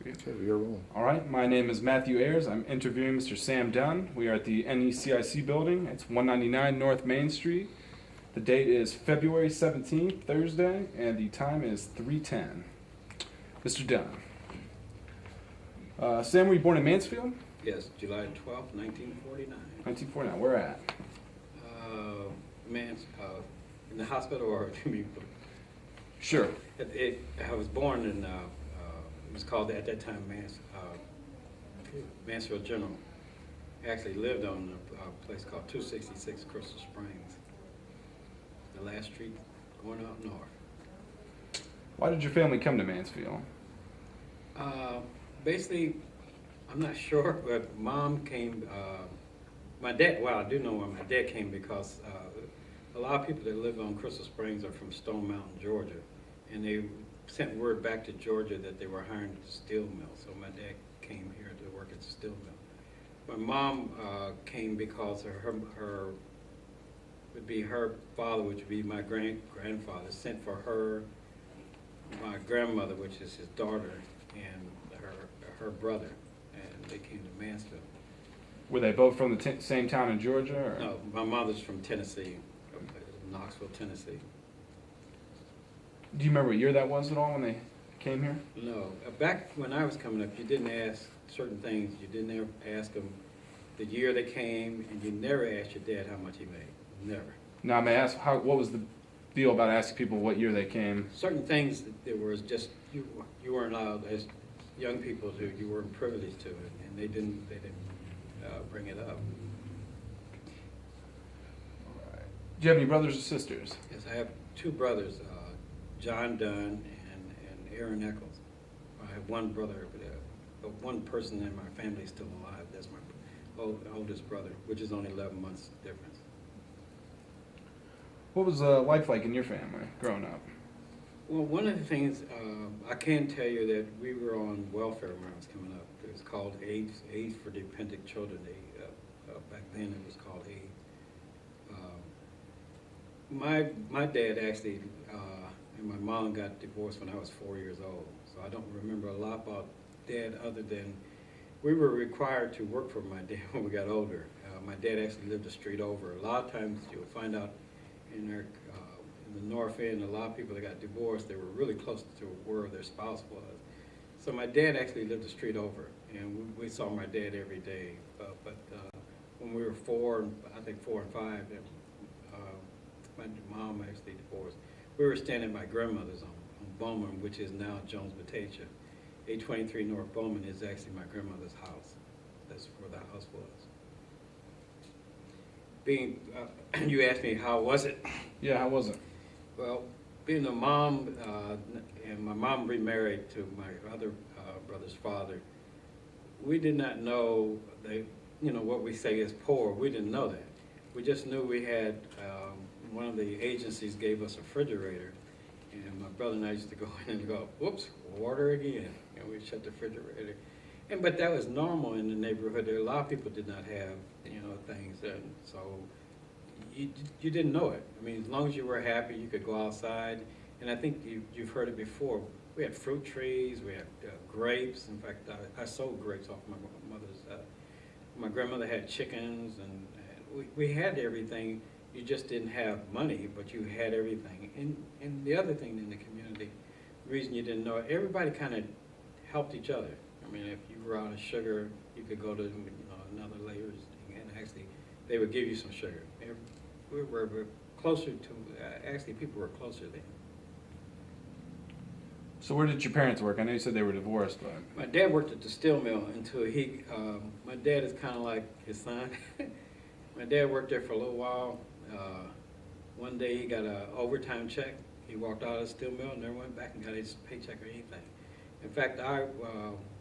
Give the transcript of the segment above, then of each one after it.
Okay, your roll. All right, my name is Matthew Ayers. I'm interviewing Mr. Sam Dunn. We are at the NECIC building. It's 199 North Main Street. The date is February 17th, Thursday, and the time is 3:10. Mr. Dunn. Sam, were you born in Mansfield? Yes, July 12th, 1949. 1949. Where at? In the hospital, or Sure. I was born in, it was called at that time Mansfield General. I actually lived on a place called 266 Crystal Springs, the last street going up north. Why did your family come to Mansfield? Basically, I'm not sure, but Mom came, my dad, well, I do know why my dad came, because a lot of people that live on Crystal Springs are from Stone Mountain, Georgia, and they sent word back to Georgia that they were hiring at the steel mill, so my dad came here to work at the steel mill. My mom came because her would be her father, which would be my grandfather, sent for her, my grandmother, which is his daughter, and her brother, and they came to Mansfield. Were they both from the same town in Georgia? Or? No, my mother's from Tennessee, Knoxville, Tennessee. Do you remember what year that was at all when they came here? No, back when I was coming up, you didn't ask certain things. You didn't ever ask them the year they came, and you never asked your dad how much he made. Never. Now, I may ask, what was the deal about asking people what year they came? Certain things that there was just you weren't allowed as young people to. You weren't privileged to it, and they didn't bring it up. Do you have any brothers or sisters? Yes, I have two brothers, John Dunn and Aaron Eccles. I have one brother, but one person in my family is still alive. That's my oldest brother, which is only 11 months difference. What was life like in your family growing up? Well, one of the things, I can tell you that we were on welfare when I was coming up. It was called AIDS for Dependent Children. Back then it was called AIDS. My dad actually and my mom got divorced when I was 4 years old, so I don't remember a lot about Dad other than we were required to work for my dad when we got older. My dad actually lived a street over. A lot of times you'll find out in the North End, a lot of people that got divorced, they were really close to where their spouse was. So my dad actually lived a street over, and we saw my dad every day. But when we were I think four and five, my mom actually divorced. We were staying at my grandmother's on Bowman, which is now Jones Batasia. 823 North Bowman is actually my grandmother's house. That's where the house was. You asked me how was it? Yeah, how was it? Well, being a mom, and my mom remarried to my other brother's father, we did not know what we say is poor. We didn't know that. We just knew we had, one of the agencies gave us a refrigerator, and my brother and I used to go in and go, whoops, water again, and we shut the refrigerator. But that was normal in the neighborhood. There, a lot of people did not have, things, and so you didn't know it. I mean, as long as you were happy, you could go outside. And I think you've heard it before. We had fruit trees, we had grapes. In fact, I sold grapes off my mother's. My grandmother had chickens, and we had everything. You just didn't have money, but you had everything. And the other thing in the community, the reason you didn't know it, everybody kind of helped each other. I mean, if you were out of sugar, you could go to another lawyer's, and actually they would give you some sugar. We were closer to, actually people were closer then. So where did your parents work? I know you said they were divorced, but... My dad worked at the steel mill until my dad is kind of like his son. My dad worked there for a little while. One day he got an overtime check. He walked out of the steel mill and never went back and got his paycheck or anything. In fact,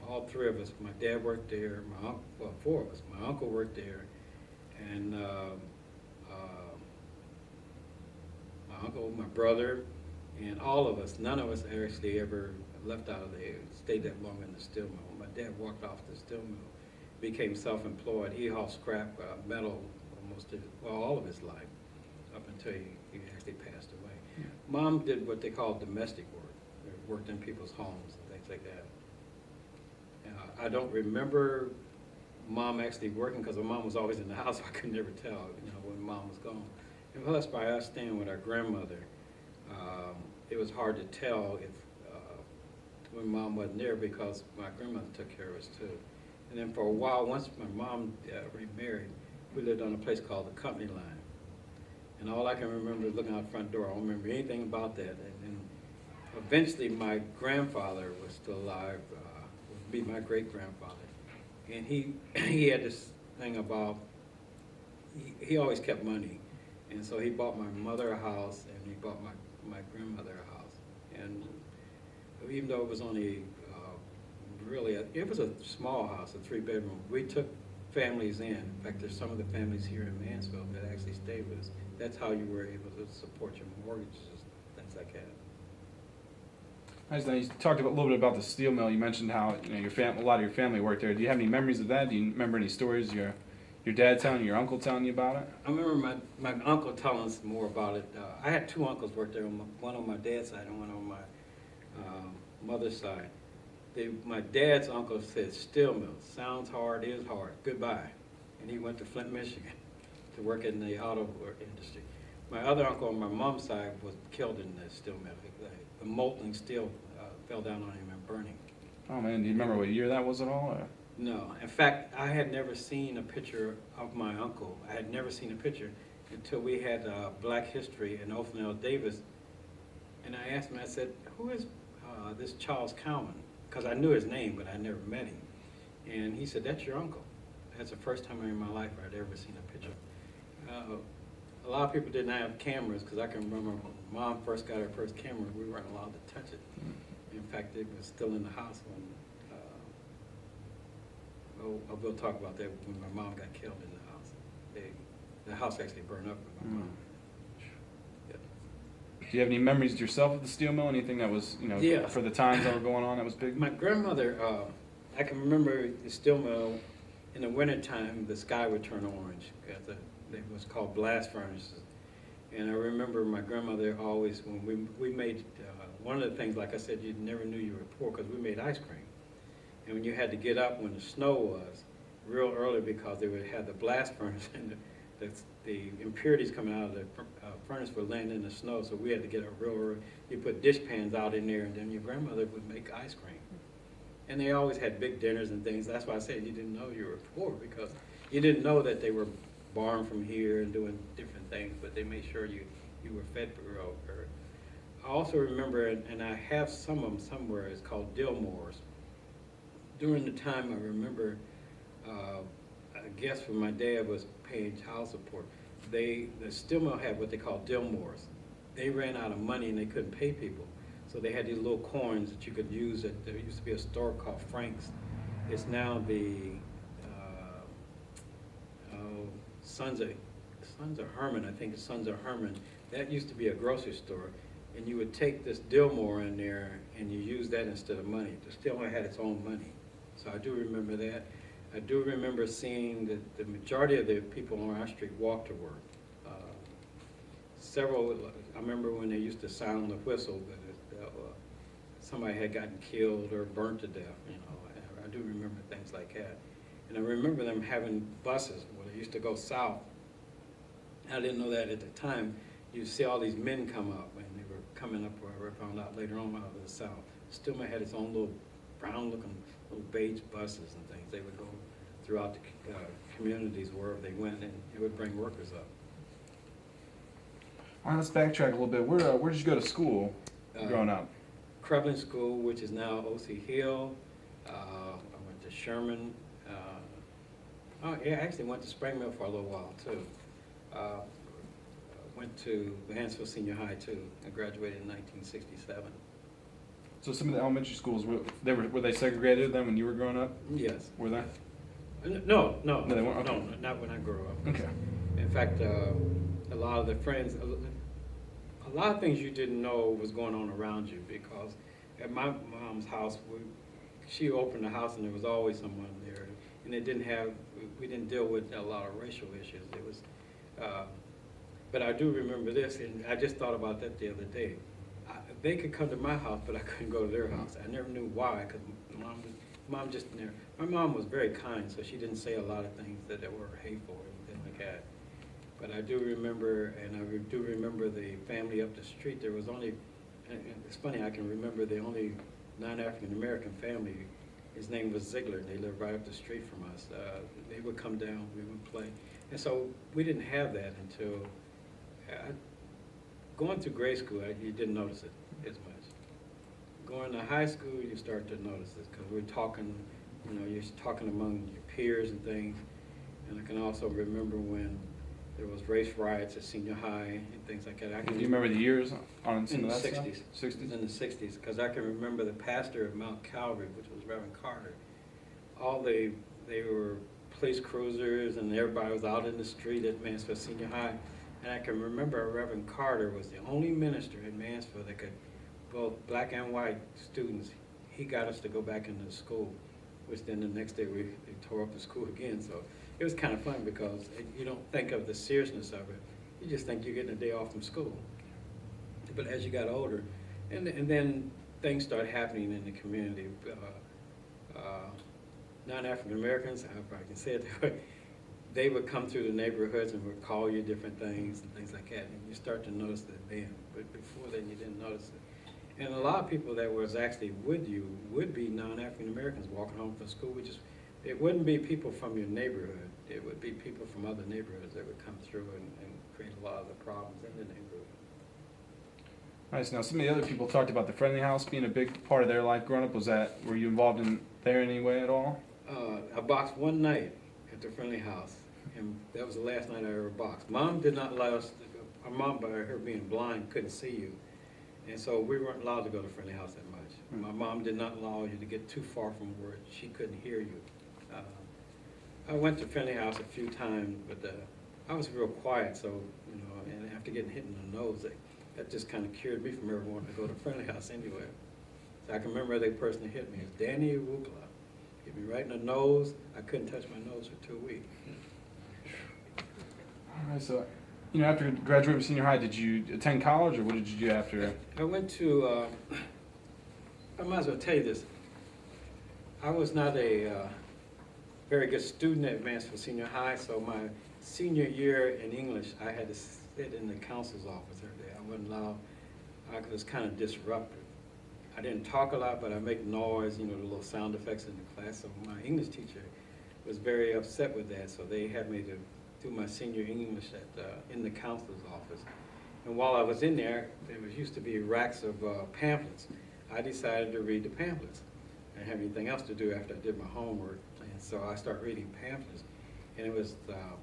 all three of us, my dad worked there, four of us. My uncle worked there, and my uncle, my brother, and all of us, none of us actually ever left out of there, stayed that long in the steel mill. My dad walked off the steel mill, became self-employed. He hauled scrap metal all of his life, up until he actually passed away. Yeah. Mom did what they call domestic work. They worked in people's homes and things like that. I don't remember Mom actually working because my mom was always in the house, so I could never tell, when Mom was gone. And plus, by us staying with our grandmother, it was hard to tell if when Mom wasn't there because my grandmother took care of us too. And then for a while, once my mom remarried, we lived on a place called the Company Line. And all I can remember is looking out the front door. I don't remember anything about that. And then eventually my grandfather was still alive, would be my great-grandfather. And he had this thing about, he always kept money. And so he bought my mother a house and he bought my grandmother a house. And even though it was only it was a small house, a 3-bedroom, we took families in. In fact, there's some of the families here in Mansfield that actually stayed with us. That's how you were able to support your mortgages, things like that. You talked a little bit about the steel mill. You mentioned how a lot of your family worked there. Do you have any memories of that? Do you remember any stories your dad telling you, your uncle telling you about it? I remember my uncle telling us more about it. I had 2 uncles work there, one on my dad's side and one on my mother's side. My dad's uncle said, steel mill, sounds hard, is hard, goodbye. And he went to Flint, Michigan to work in the auto industry. My other uncle on my mom's side was killed in the steel mill. The molten steel fell down on him and burning. Oh man, do you remember what year that was at all? Or? No, in fact, I had never seen a picture of my uncle. I had never seen a picture until we had Black History in Othniel Davis. And I asked him, I said, who is this Charles Cowman? Because I knew his name, but I never met him. And he said, that's your uncle. That's the first time in my life I'd ever seen a picture. A lot of people didn't have cameras, because I can remember when Mom first got her first camera, we weren't allowed to touch it. In fact, it was still in the house when, we'll talk about that when my mom got killed in the house. The house actually burned up with my mom. Do you have any memories yourself of the steel mill? Anything that was, Yeah. for the times that were going on that was big? My grandmother, I can remember the steel mill in the wintertime, the sky would turn orange. It was called blast furnaces. And I remember my grandmother always, when we made, one of the things, like I said, you never knew you were poor because we made ice cream. And when you had to get up when the snow was, real early because they would have the blast furnace and the impurities coming out of the furnace would land in the snow, so we had to get up real early. You put dish pans out in there, and then your grandmother would make ice cream. And they always had big dinners and things. That's why I said you didn't know you were poor, because you didn't know that they were born from here and doing different things, but they made sure you were fed real early. I also remember, and I have some of them somewhere, it's called Dillmore's. During the time, I remember, I guess when my dad was paying child support, the steel mill had what they call Dillmore's. They ran out of money and they couldn't pay people. So they had these little coins that you could use. There used to be a store called Frank's. It's now the Sons of Herman, I think it's Sons of Herman. That used to be a grocery store. And you would take this Dillmore in there and you use that instead of money. The steel mill had its own money. So I do remember that. I do remember seeing that the majority of the people on our street walked to work. I remember when they used to sound the whistle that somebody had gotten killed or burnt to death, I do remember things like that. And I remember them having buses where they used to go south. I didn't know that at the time. You'd see all these men come up, and they were coming up where I found out later on out of the south. Stillman had its own little brown-looking little beige buses and things. They would go throughout the communities wherever they went, and it would bring workers up. All right, let's backtrack a little bit. Where did you go to school growing up? Crevlin School, which is now O.C. Hill. I went to Sherman. I actually went to Springmill for a little while, too. Went to Mansfield Senior High, too. I graduated in 1967. So some of the elementary schools, were they segregated then when you were growing up? Yes. Were they? No, they weren't? Okay. no, not when I grew up. Okay. In fact, a lot of the friends, a lot of things you didn't know was going on around you, because at my mom's house, she opened the house and there was always someone there, and we didn't deal with a lot of racial issues. It was, but I do remember this, and I just thought about that the other day. They could come to my house, but I couldn't go to their house. I never knew why, because Mom Mom just never, my mom was very kind, so she didn't say a lot of things that were hateful or anything like that. But I do remember, and do remember the family up the street. There was only, and it's funny, I can remember the only non-African American family. His name was Ziegler, and they lived right up the street from us. They would come down, we would play. And so we didn't have that until, going through grade school, you didn't notice it as much. Going to high school, you start to notice it, because we're talking, you're talking among your peers and things. And I can also remember when there was race riots at senior high and things like that. Do you remember the years on some in of the that 60s. stuff? 60s? In the 60s, because I can remember the pastor of Mount Calvary, which was Reverend Carter. They were police cruisers, and everybody was out in the street at Mansfield Senior High. And I can remember Reverend Carter was the only minister in Mansfield that could, both black and white students, he got us to go back into school, which then the next day they tore up the school again. So it was kind of fun, because you don't think of the seriousness of it. You just think you're getting a day off from school. But as you got older, and then things started happening in the community. Non-African Americans, if I can say it that way, they would come through the neighborhoods and would call you different things and things like that. And you start to notice that then, but before then you didn't notice it. And a lot of people that was actually with you would be non-African Americans walking home from school. It wouldn't be people from your neighborhood. It would be people from other neighborhoods that would come through and create a lot of the problems in the neighborhood. Nice. Now, some of the other people talked about the friendly house being a big part of their life growing up. Were you involved in there in any way at all? I boxed one night at the friendly house, and that was the last night I ever boxed. Mom did not allow us, our mom, by her being blind, couldn't see you. And so we weren't allowed to go to friendly house that much. My mom did not allow you to get too far from where she couldn't hear you. I went to friendly house a few times, but I was real quiet, so, and after getting hit in the nose, that just kind of cured me from ever wanting to go to friendly house anywhere. So I can remember the person that hit me was Danny Wukla. Hit me right in the nose. I couldn't touch my nose for 2 weeks. All right, so, after graduating from senior high, did you attend college, or what did you do after? I went to, I might as well tell you this. I was not a very good student at Mansfield Senior High, so my senior year in English, I had to sit in the counselor's office every day. I wasn't allowed, I was kind of disruptive. I didn't talk a lot, but I make noise, the little sound effects in the class. So my English teacher was very upset with that, so they had me to do my senior English in the counselor's office. And while I was in there used to be racks of pamphlets. I decided to read the pamphlets. I didn't have anything else to do after I did my homework, and so I started reading pamphlets. And it was,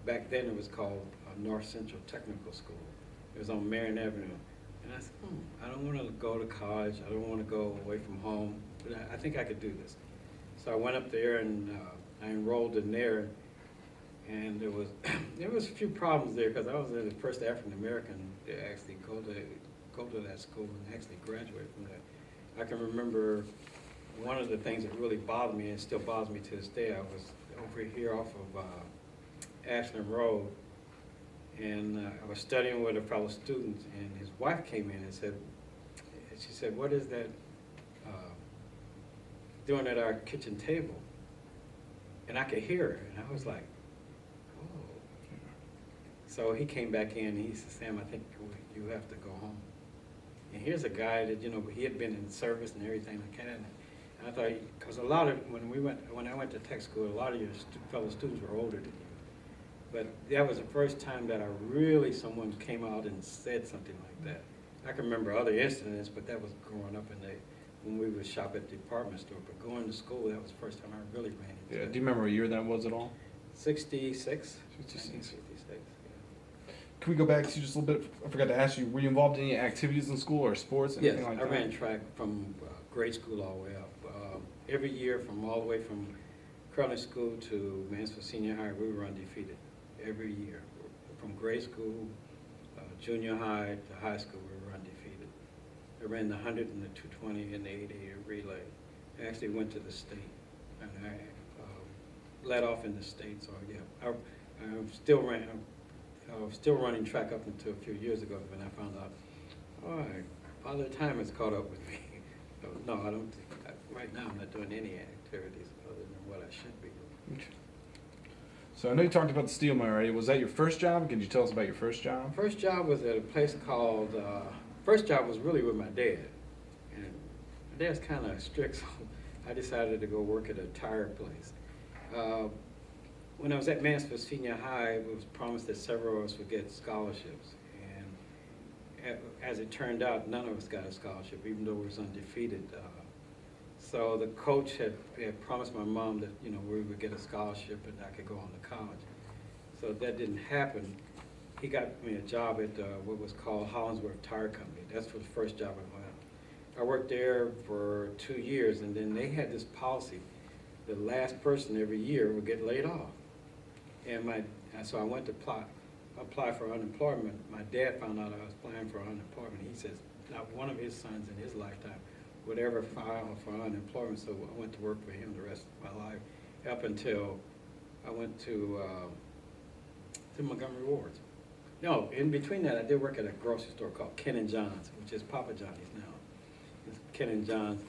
back then it was called North Central Technical School. It was on Marion Avenue. And I said, I don't want to go to college. I don't want to go away from home, but I think I could do this. So I went up there and I enrolled in there, and there was a few problems there, because I was the first African American to actually go to that school and actually graduate from that. I can remember one of the things that really bothered me, and still bothers me to this day. I was over here off of Ashland Road, and I was studying with a fellow student, and his wife came in and she said, "What is that doing at our kitchen table?" And I could hear her, and I was like, oh. So he came back in, and he said, "Sam, I think you have to go home." And here's a guy that, he had been in service and everything like that. And I thought, because when I went to tech school, a lot of your fellow students were older than you. But that was the first time that someone came out and said something like that. I can remember other incidents, but that was growing up when we would shop at the department store. But going to school, that was the first time I really ran into it. Do you remember what year that was at all? 66. 66. Yeah. Can we go back to just a little bit? I forgot to ask you, were you involved in any activities in school or sports, anything Yes, like I that? ran track from grade school all the way up. Every year, all the way from Curling School to Mansfield Senior High, we were undefeated. Every year, from grade school, junior high to high school, we were undefeated. I ran the 100 and the 220 and the 80 relay. I actually went to the state, and I led off in the state. So yeah, I was still running track up until a few years ago when I found out, Father Time has caught up with me. No, I don't. right now I'm not doing any activities other than what I should be doing. Okay. So I know you talked about the steel mill already. Was that your first job? Could you tell us about your first job? First job was at a place called, first job was really with my dad. And my dad's kind of strict, so I decided to go work at a tire place. When I was at Mansfield Senior High, it was promised that several of us would get scholarships. And as it turned out, none of us got a scholarship, even though we was undefeated. So the coach had promised my mom that, you know, we would get a scholarship and I could go on to college. So that didn't happen. He got me a job at what was called Hollinsworth Tire Company. That's the first job I went. I worked there for 2 years, and then they had this policy: the last person every year would get laid off. And so I went to apply for unemployment. My dad found out I was applying for unemployment. He says not one of his sons in his lifetime would ever file for unemployment, so I went to work for him the rest of my life, up until I went to Montgomery Ward's. No, in between that, I did work at a grocery store called Ken and John's, which is Papa Johnny's now. It's Ken and John's.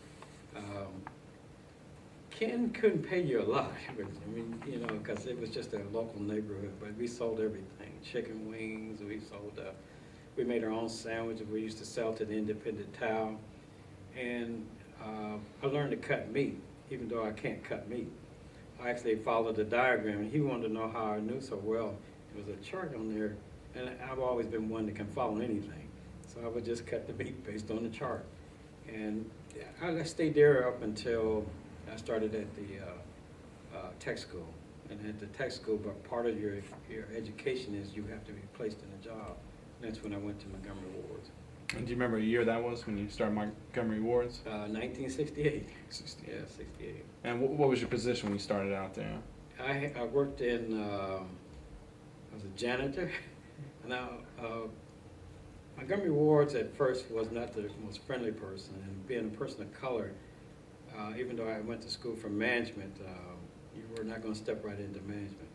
Ken couldn't pay you a lot, I mean, you know, because it was just a local neighborhood, but we sold everything. Chicken wings, we made our own sandwiches, we used to sell to the independent towel. And I learned to cut meat, even though I can't cut meat. I actually followed the diagram, and he wanted to know how I knew so well. There was a chart on there, and I've always been one that can follow anything. So I would just cut the meat based on the chart. And I stayed there up until I started at the tech school. And at the tech school, but part of your education is you have to be placed in a job. And that's when I went to Montgomery Ward's. And do you remember a year that was when you started Montgomery Ward's? 1968. 68. Yeah, 68. And what was your position when you started out there? I worked in, I was a janitor. Now, Montgomery Ward's at first was not the most friendly person, and being a person of color, even though I went to school for management, you were not going to step right into management.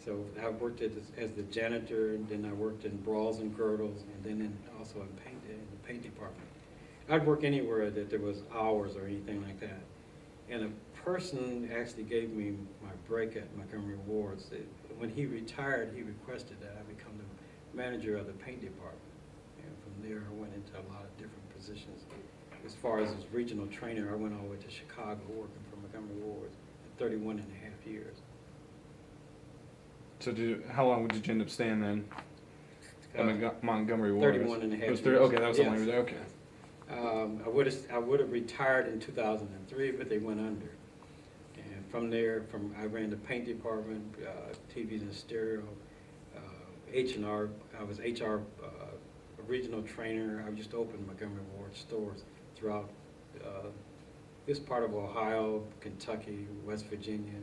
So I worked as the janitor, and then I worked in bras and girdles, and then also in the paint department. I'd work anywhere that there was hours or anything like that. And a person actually gave me my break at Montgomery Ward's. When he retired, he requested that I become the manager of the paint department. And from there, I went into a lot of different positions. As far as regional trainer, I went all the way to Chicago working for Montgomery Ward's for 31 and a half years. So how long did you end up staying then? Montgomery Ward's? 31 and a half years. Okay, that was the Yes. long you were there, okay. I would have retired in 2003, but they went under. And from there, I ran the paint department, TVs and stereo, H&R. I was HR regional trainer. I used to open Montgomery Ward stores throughout this part of Ohio, Kentucky, West Virginia,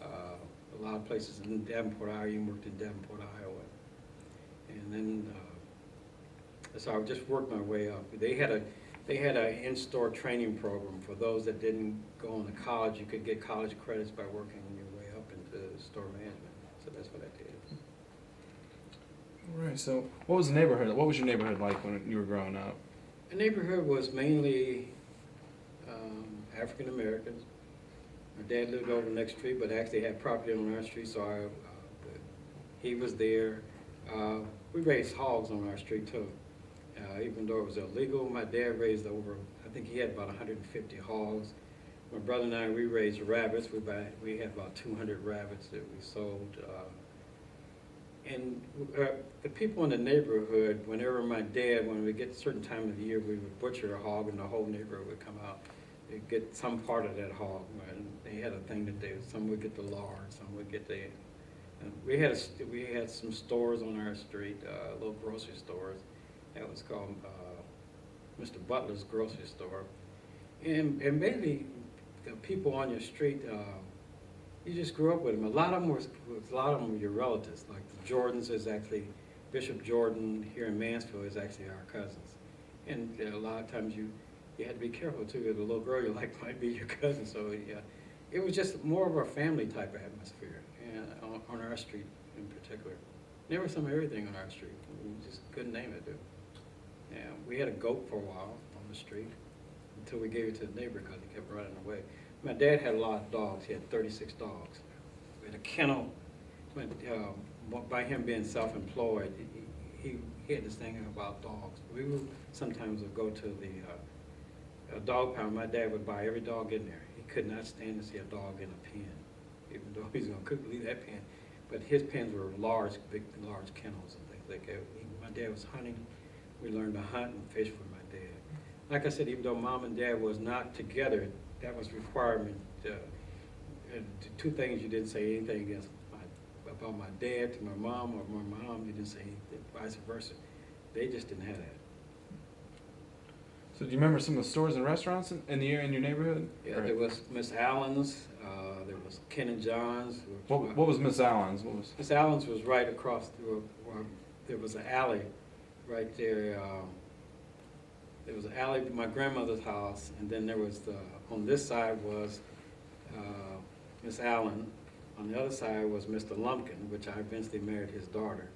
a lot of places in Davenport, Iowa. You worked in Davenport, Iowa. And then, so I just worked my way up. They had an in-store training program for those that didn't go on to college. You could get college credits by working your way up into store management. So that's what I did. All right, so what was your neighborhood like when you were growing up? The neighborhood was mainly African Americans. My dad lived over the next street, but actually had property on our street, so he was there. We raised hogs on our street too. Even though it was illegal, my dad raised I think he had about 150 hogs. My brother and I, we raised rabbits. We had about 200 rabbits that we sold. And the people in the neighborhood, whenever when we get a certain time of the year, we would butcher a hog and the whole neighborhood would come out. They'd get some part of that hog. And they had a thing that some would get the lard, some would get we had some stores on our street, little grocery stores. That was called Mr. Butler's grocery store. And mainly the people on your street, you just grew up with them. A lot of them were your relatives. Like the Jordans is actually, Bishop Jordan here in Mansfield is actually our cousins. And a lot of times you had to be careful too. The little girl you like might be your cousin. So yeah, it was just more of a family type of atmosphere, and on our street in particular. There was some of everything on our street. We just couldn't name it, dude. Yeah, we had a goat for a while on the street. until we gave it to the neighbor because he kept running away. My dad had a lot of dogs. He had 36 dogs. We had a kennel. But, by him being self-employed, he had this thing about dogs. We would sometimes go to the dog pound. My dad would buy every dog in there. He could not stand to see a dog in a pen, even though he's going to couldn't leave that pen. But his pens were large kennels and things like that. My dad was hunting. We learned to hunt and fish with my dad. Like I said, even though mom and dad was not together, that was requirement. And two things you didn't say anything against about my dad to my mom, or my mom, you didn't say anything, vice versa. They just didn't have that. So do you remember some of the stores and restaurants in the area in your neighborhood? Yeah, there was Miss Allen's, there was Ken and John's. What was Miss Allen's? What was? Miss Allen's was right across there was an alley right there. There was an alley to my grandmother's house, and then there was on this side was Miss Allen. On the other side was Mr. Lumpkin, which I eventually married his daughter.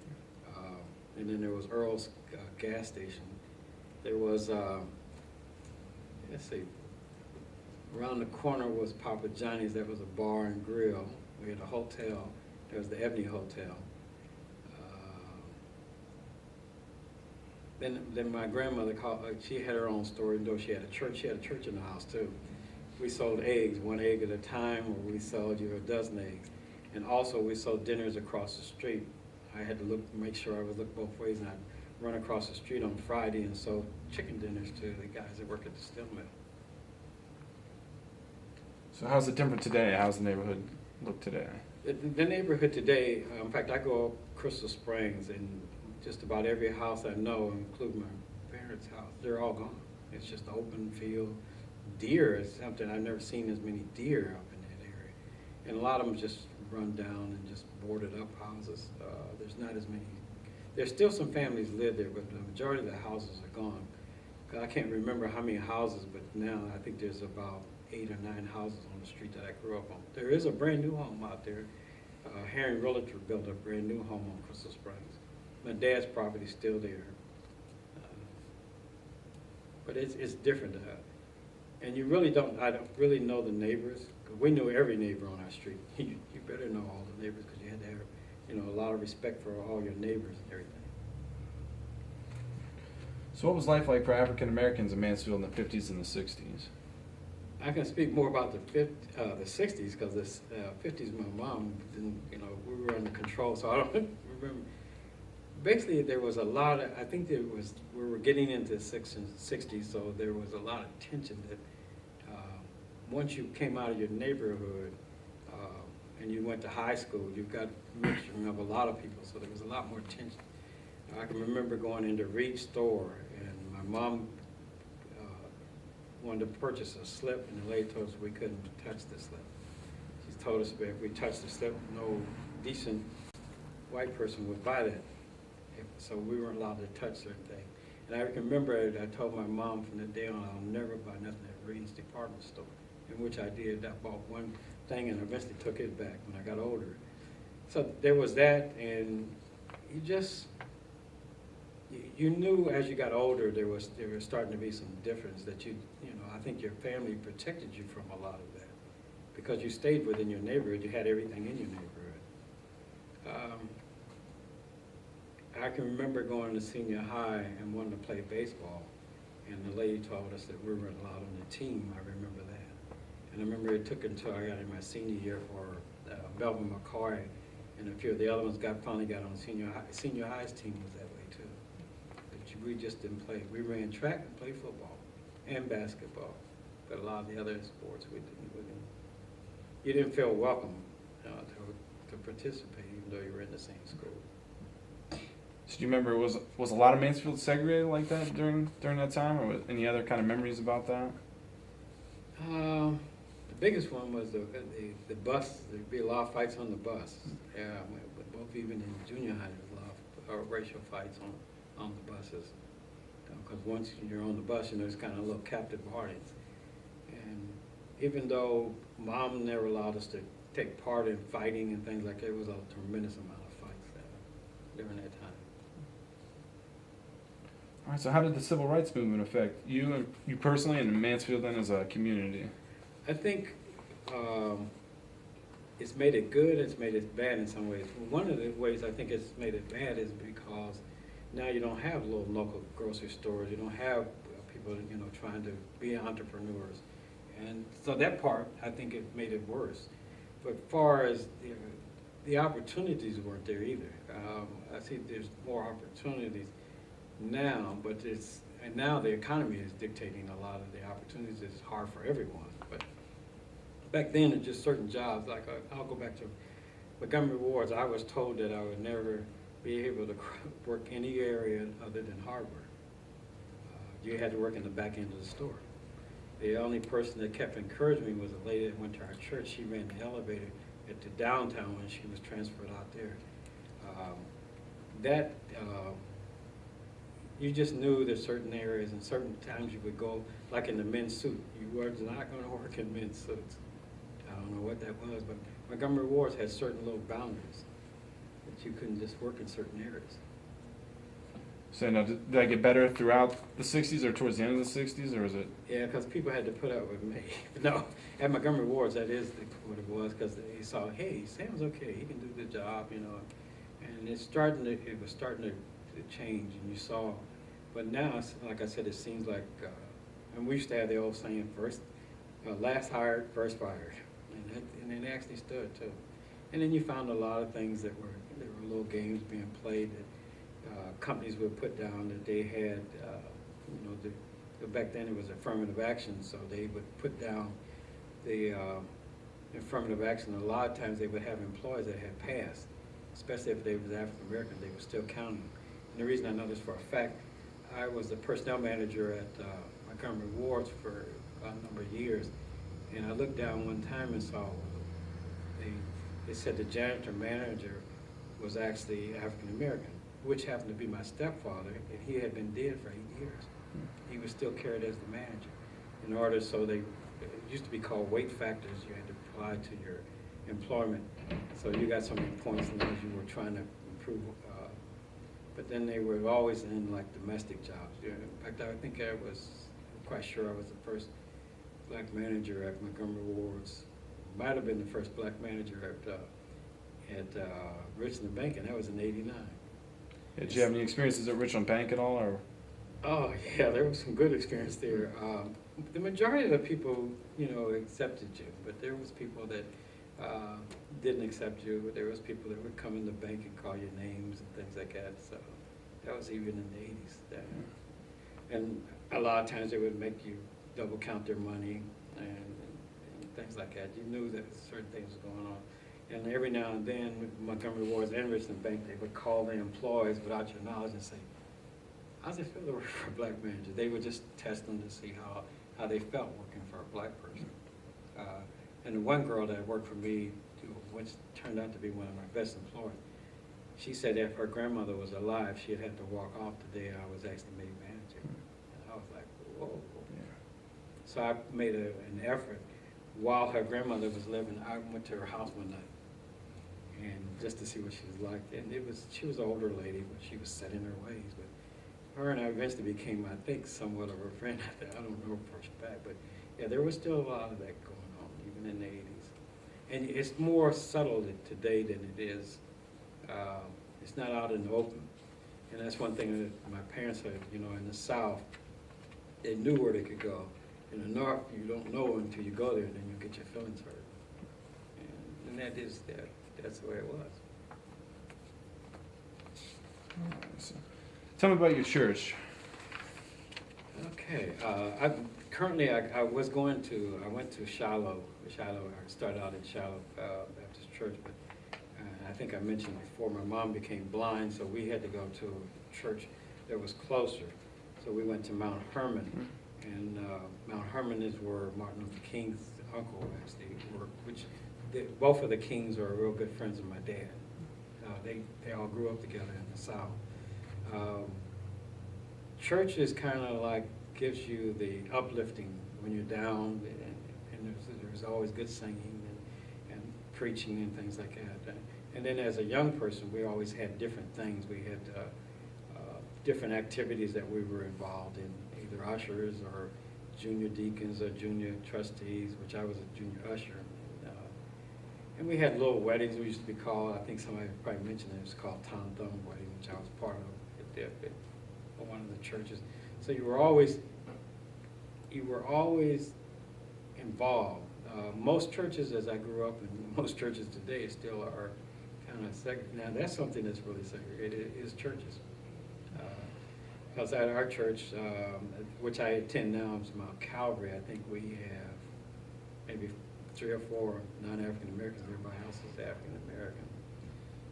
And then there was Earl's gas station. There was, let's see, around the corner was Papa Johnny's. That was a bar and grill. We had a hotel. There was the Ebony Hotel. Then my grandmother she had her own store, though she had a church. She had a church in the house too. We sold eggs, 1 egg at a time, or we sold you a dozen eggs. And also we sold dinners across the street. I had to make sure I would look both ways, and I'd run across the street on Friday and sold chicken dinners to the guys that work at the steel mill. So how's it different today? How's the neighborhood look today? The neighborhood today, in fact, I go up Crystal Springs, and just about every house I know, including my parents' house, they're all gone. It's just open field. Deer is something I've never seen as many deer up in that area, and a lot of them just run down and just boarded up houses. There's not as many. There's still some families live there, but the majority of the houses are gone. I can't remember how many houses, but now I think there's about 8 or 9 houses on the street that I grew up on. There is a brand new home out there. Harry Realtor built a brand new home on Crystal Springs. My dad's property's still there, but it's different. And you really I don't really know the neighbors. We knew every neighbor on our street. You better know all the neighbors, because you had to have, a lot of respect for all your neighbors and everything. So what was life like for African Americans in Mansfield in the 50s and the 60s? I can speak more about the 60s, because the 50s, my mom didn't, we were under control, so I don't remember. Basically, there was a lot of, I think we were getting into the 60s, so there was a lot of tension that once you came out of your neighborhood and you went to high school, you've got mixture of a lot of people, so there was a lot more tension. I can remember going into Reed's store, and my mom wanted to purchase a slip, and the lady told us we couldn't touch the slip. She told us if we touched the slip, no decent white person would buy that. So we weren't allowed to touch certain things. And I can remember I told my mom from that day on, I'll never buy nothing at Reed's department store, in which I did. I bought one thing and eventually took it back when I got older. So there was that, and you knew as you got older there was starting to be some difference that I think your family protected you from a lot of that, because you stayed within your neighborhood. You had everything in your neighborhood. I can remember going to senior high and wanting to play baseball, and the lady told us that we weren't allowed on the team. I remember that. And I remember it took until I got in my senior year for Melvin McCoy and a few of the other ones finally got on senior high. Senior high's team was that way too. But we just didn't play. We ran track and played football and basketball, but a lot of the other sports we didn't. You didn't feel welcome to participate, even though you were in the same school. So do you remember, was a lot of Mansfield segregated like that during that time, or was any other kind of memories about that? The biggest one was the bus. There'd be a lot of fights on the bus. Yeah, both even in junior high, there was a lot of racial fights on the buses. Because once you're on the bus, it's kind of a little captive audience. And even though Mom never allowed us to take part in fighting and things like that, there was a tremendous amount of fights during that time. All right, so how did the civil rights movement affect you personally, and Mansfield then as a community? I think it's made it good, it's made it bad in some ways. One of the ways I think it's made it bad is because now you don't have little local grocery stores, you don't have people, trying to be entrepreneurs. And so that part, I think it made it worse. But as far as the opportunities weren't there either. I see there's more opportunities now, but and now the economy is dictating a lot of the opportunities. It's hard for everyone. But back then, it's just certain jobs. Like I'll go back to Montgomery Wards. I was told that I would never be able to work any area other than hardware. You had to work in the back end of the store. The only person that kept encouraging me was a lady that went to our church. She ran the elevator at the downtown when she was transferred out there. You just knew there's certain areas and certain times you would go, like in the men's suit. You were not going to work in men's suits. I don't know what that was, but Montgomery Wards had certain little boundaries that you couldn't just work in certain areas. So now, did that get better throughout the 60s or towards the end of the 60s, or was it? Yeah, because people had to put up with me. No, at Montgomery Wards, that is what it was, because they saw, hey, Sam's okay, he can do the job, and it was starting to change, and you saw. But now, like I said, it seems like, and we used to have the old saying, last hired, first fired, and it actually stood too. And then you found a lot of things there were little games being played that companies would put down that they had, back then it was affirmative action, so they would put down the affirmative action. A lot of times they would have employees that had passed, especially if they was African American, they were still counting. And the reason I know this for a fact, I was the personnel manager at Montgomery Wards for a number of years, and I looked down one time and saw they said the janitor manager was actually African American, which happened to be my stepfather, and he had been dead for 8 years. He was still carried as the manager. It used to be called weight factors. You had to apply to your employment. So you got so many points in those you were trying to improve. But then they were always in like domestic jobs. In fact, I think I'm quite sure I was the first black manager at Montgomery Wards. Might have been the first black manager at Richland Bank, and that was in '89. Yeah, did you have any experiences at Richland Bank at all, or? Oh yeah, there was some good experience there. The majority of the people, accepted you, but there was people that didn't accept you. There was people that would come in the bank and call you names and things like that. So that was even in the '80s. And a lot of times they would make you double count their money and things like that. You knew that certain things were going on. And every now and then, Montgomery Wards and Richland Bank, they would call the employees without your knowledge and say, how's it feel to work for a black manager? They would just test them to see how they felt working for a black person. And the one girl that worked for me, which turned out to be one of my best employees, she said that if her grandmother was alive, she had to walk off the day I was actually made manager. And I was like, whoa. Yeah. So I made an effort. While her grandmother was living, I went to her house one night, and just to see what she was like. And she was an older lady, but she was set in her ways. But her and I eventually became, I think, somewhat of her friend. I don't know for a fact, but yeah, there was still a lot of that going on, even in the '80s. And it's more subtle today than it is. It's not out in the open. And that's one thing that my parents said, in the South, they knew where they could go. In the North, you don't know until you go there, and then you get your feelings hurt. And that's the way it was. So, tell me about your church. Okay. I went to Shiloh. I started out at Shiloh Baptist Church, but I think I mentioned before, my mom became blind, so we had to go to a church that was closer. So we went to Mount Hermon. Mm-hmm. And Mount Hermon is where Martin Luther King's uncle actually worked, both of the Kings are real good friends of my dad. They all grew up together in the South. Church is kind of like gives you the uplifting when you're down, and there's always good singing and preaching and things like that. And then as a young person, we always had different things. We had different activities that we were involved in, either ushers or junior deacons or junior trustees, which I was a junior usher. And we had little weddings we used to be called, I think somebody probably mentioned it was called Tom Thumb Wedding, which I was part of at one of the churches. So you were always involved. Most churches, as I grew up, and most churches today still are kind of segregated. Now that's something that's really segregated, is churches. Because at our church, which I attend now, is Mount Calvary, I think we have maybe 3 or 4 non-African Americans. Everybody else is African American.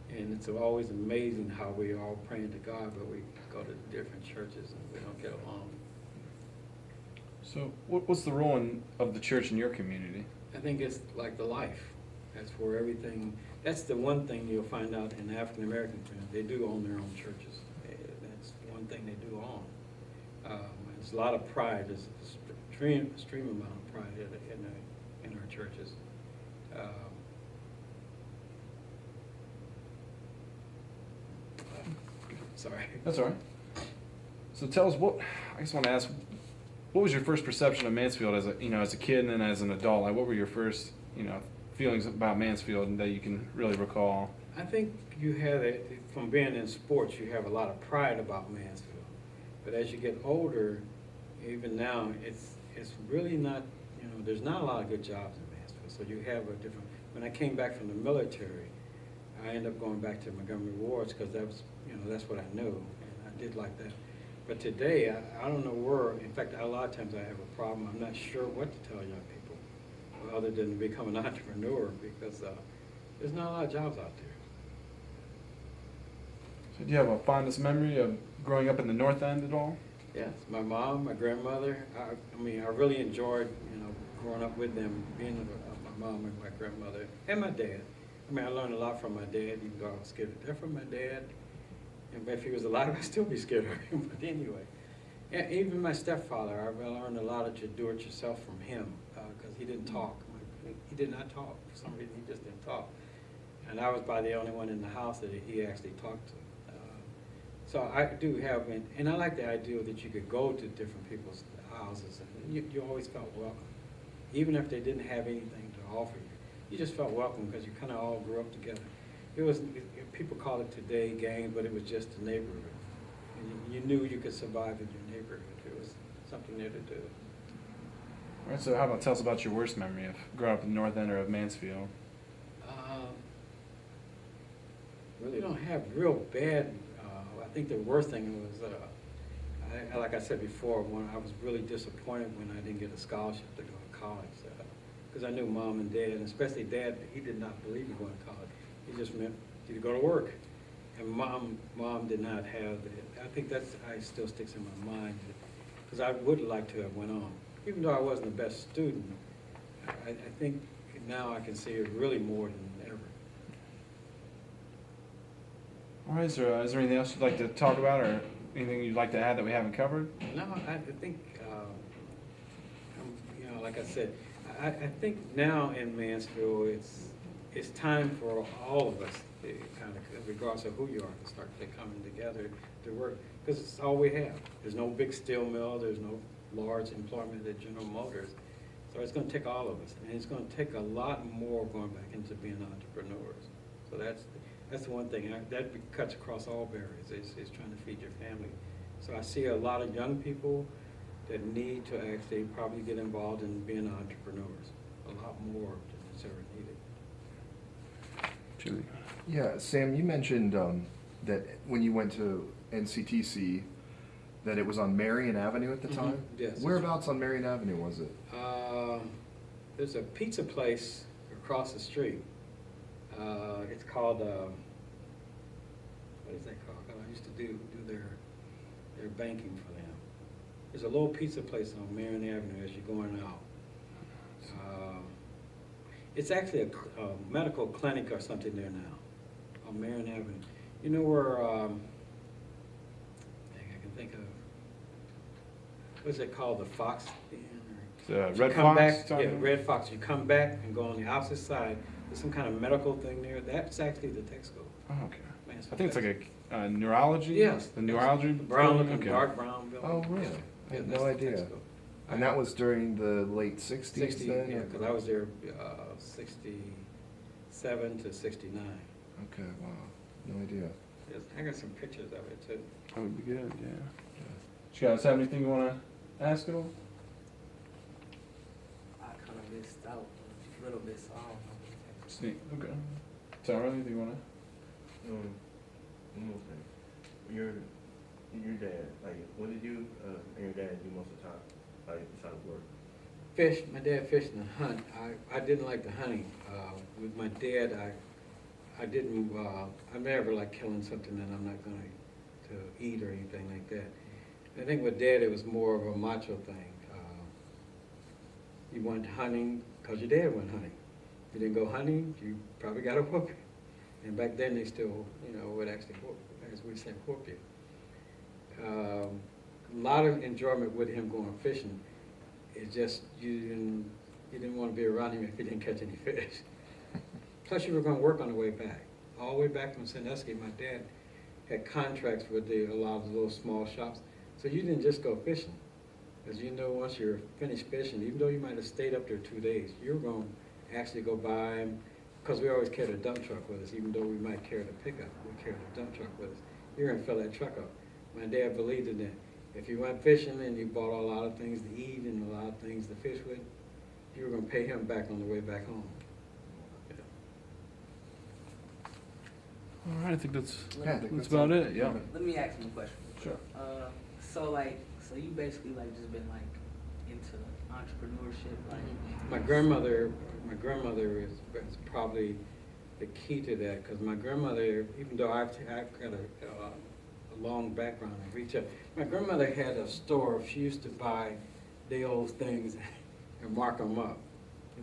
And it's always amazing how we all praying to God, but we go to different churches and we don't get along. So what's the role of the church in your community? I think it's like the life. That's where everything, that's the one thing you'll find out in African American community. They do own their own churches. That's one thing they do own. There's a lot of pride. There's an extreme amount of pride in our churches. Sorry. That's all right. So tell us I just want to ask, what was your first perception of Mansfield as a kid and then as an adult? Like, what were your first, feelings about Mansfield that you can really recall? I think you have it from being in sports. You have a lot of pride about Mansfield, but as you get older, even now, it's really not. There's not a lot of good jobs in Mansfield. So you have a different. When I came back from the military, I ended up going back to Montgomery Wards because that was, that's what I knew, and I did like that. But today, I don't know where. In fact, a lot of times I have a problem. I'm not sure what to tell young people, other than to become an entrepreneur, because there's not a lot of jobs out there. So do you have a fondest memory of growing up in the North End at all? Yes, my mom, my grandmother. I really enjoyed, growing up with them, being with my mom and my grandmother and my dad. I learned a lot from my dad, even though I was scared to death from my dad. And if he was alive, I'd still be scared of him. But anyway, and even my stepfather, I learned a lot to do it yourself from him, because he didn't talk. He did not talk. For some reason, he just didn't talk. And I was by the only one in the house that he actually talked to. So I do have, and I like the idea that you could go to different people's houses, and you always felt welcome. Even if they didn't have anything to offer you, you just felt welcome because you kind of all grew up together. People call it today gangs, but it was just a neighborhood. And you knew you could survive in your neighborhood. There was something there to do. All right, so how about tell us about your worst memory of growing up in the North End or of Mansfield? Really don't have real bad. I think the worst thing was, like I said before, when I was really disappointed when I didn't get a scholarship to go to college. Because I knew Mom and Dad, and especially Dad, he did not believe in going to college. He just meant you to go to work. And Mom did not have it. I think I still sticks in my mind, because I would like to have went on. Even though I wasn't the best student, I think now I can see it really more than ever. All right, is there anything else you'd like to talk about, or anything you'd like to add that we haven't covered? No, I think, like I said, I think now in Mansfield, it's time for all of us, kind of, regardless of who you are, to start coming together to work, because it's all we have. There's no big steel mill, there's no large employment at General Motors, so it's going to take all of us, and it's going to take a lot more going back into being entrepreneurs. So that's the one thing that cuts across all barriers. Is trying to feed your family. So I see a lot of young people that need to actually probably get involved in being entrepreneurs. A lot more than is ever needed. Julie. Yeah, Sam, you mentioned that when you went to NCTC, that it was on Marion Avenue at the time? Yes. Whereabouts on Marion Avenue was it? There's a pizza place across the street. It's called, what is that called? I used to do their banking for them. There's a little pizza place on Marion Avenue as you're going out. It's actually a medical clinic or something there now on Marion Avenue. You know where, I can think of, what's it called, the Fox Inn or Red come Fox? back, yeah, Red Fox. You come back and go on the opposite side. There's some kind of medical thing there. That's actually the tech school. Oh, okay. Mansfield I think it's Tech like a neurology? Yes. The neurology? Brown building? looking, Okay. dark brown building. Oh, really? Yeah. I had that's no the tech idea. school. And that was during the late 60s 60, then? yeah, or- because I was there 67 to 69. Okay, wow, no idea. Yes, I got some pictures of it too. That would be good, yeah. You guys have anything you want to ask at all? I kind of missed out a little bit, so I don't know. See, okay. Tara, anything you want to? One more thing. Your dad, like, what did you and your dad do most of the time, like, besides work? Fish. My dad fished and hunt. I didn't like the hunting. With my dad, I didn't. I never like killing something that I'm not going to eat or anything like that. I think with Dad, it was more of a macho thing. You went hunting because your dad went hunting. You didn't go hunting, you probably got a whooping. And back then, they still, would actually whoop, as we say, whoop you. A lot of enjoyment with him going fishing. It's just you didn't want to be around him if he didn't catch any fish. Plus, you were going to work on the way back. All the way back from Sandusky, my dad had contracts with a lot of the little small shops. So you didn't just go fishing. As you know, once you're finished fishing, even though you might have stayed up there 2 days, you were going to actually go by, because we always carried a dump truck with us, even though we might carry the pickup, we carried a dump truck with us. You're going to fill that truck up. My dad believed in that. If you went fishing and you bought a lot of things to eat and a lot of things to fish with, you were going to pay him back on the way back home. All right, I think that's Yeah, I think that's about all. it. Yeah. Let me ask him a question. Sure. So you basically like just been like into entrepreneurship, like My grandmother is probably the key to that, because my grandmother, even though I've got a long background in retail, my grandmother had a store. She used to buy the old things and mark them up,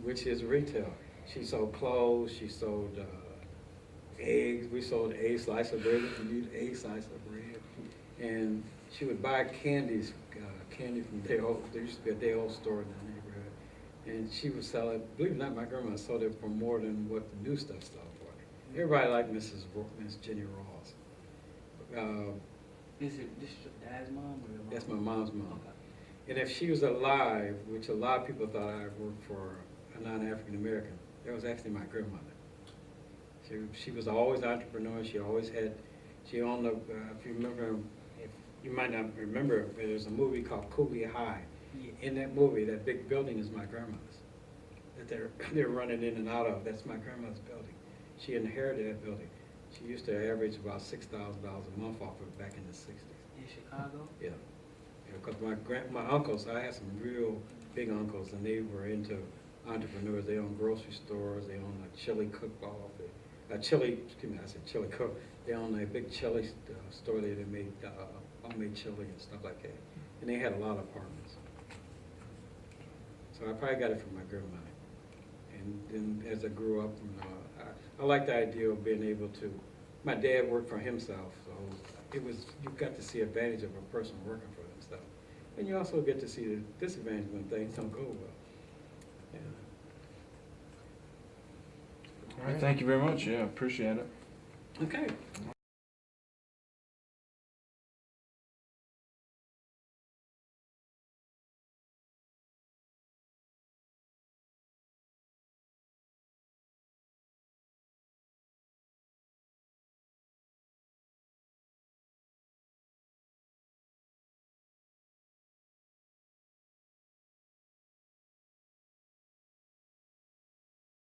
which is retail. She sold clothes, she sold eggs. We sold a slice of bread if you need a slice of bread. And she would buy candy from there used to be a day old store in the neighborhood. And she would sell it, believe it or not, my grandma sold it for more than what the new stuff sold for. Everybody liked Miss Jenny Ross. is it this your dad's mom or your mom? That's my mom's mom. Okay. And if she was alive, which a lot of people thought I worked for a non-African American, that was actually my grandmother. She was always an entrepreneur. She always had, she owned a, if you remember, if you might not remember, but there's a movie called Cooley High. Yeah. In that movie, that big building is my grandmother's. That they're running in and out of. That's my grandmother's building. She inherited that building. She used to average about $6,000 a month off of it back in the 60s. In Chicago? Yeah. Because my uncles, I had some real big uncles, and they were into entrepreneurs. They owned grocery stores. They owned a chili cook-off. Chili cook. They owned a big chili store there that made homemade chili and stuff like that. And they had a lot of apartments. So I probably got it from my grandmother. And then as I grew up, I liked the idea of being able to, my dad worked for himself, so you got to see the advantage of a person working for themselves. And you also get to see the disadvantage when things don't go well. Yeah. All right, thank you very much. Yeah, appreciate it. Okay.